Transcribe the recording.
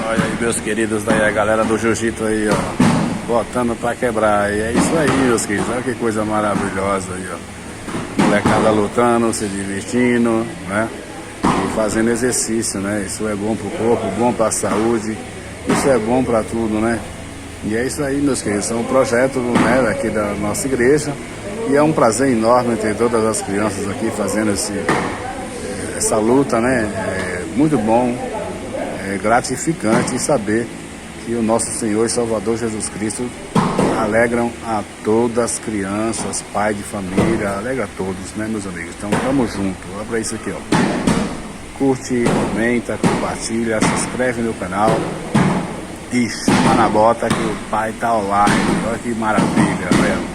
Olha aí, meus queridos, daí a galera do jiu-jitsu aí, ó, botando pra quebrar. E é isso aí, meus queridos, olha que coisa maravilhosa aí, ó. Molecada lutando, se divertindo, né? E fazendo exercício, né? Isso é bom pro corpo, bom pra saúde, isso é bom pra tudo, né? E é isso aí, meus queridos, é um projeto, né, daqui da nossa igreja. E é um prazer enorme ter todas as crianças aqui fazendo essa luta, né? É muito bom, é gratificante saber que o nosso Senhor e Salvador Jesus Cristo alegram a todas as crianças, pai de família, alegra a todos, né, meus amigos? Então, tamo junto. Olha pra isso aqui, ó. Curte, comenta, compartilha, se inscreve no canal e chama na bota que o pai tá online. Olha que maravilha, olha.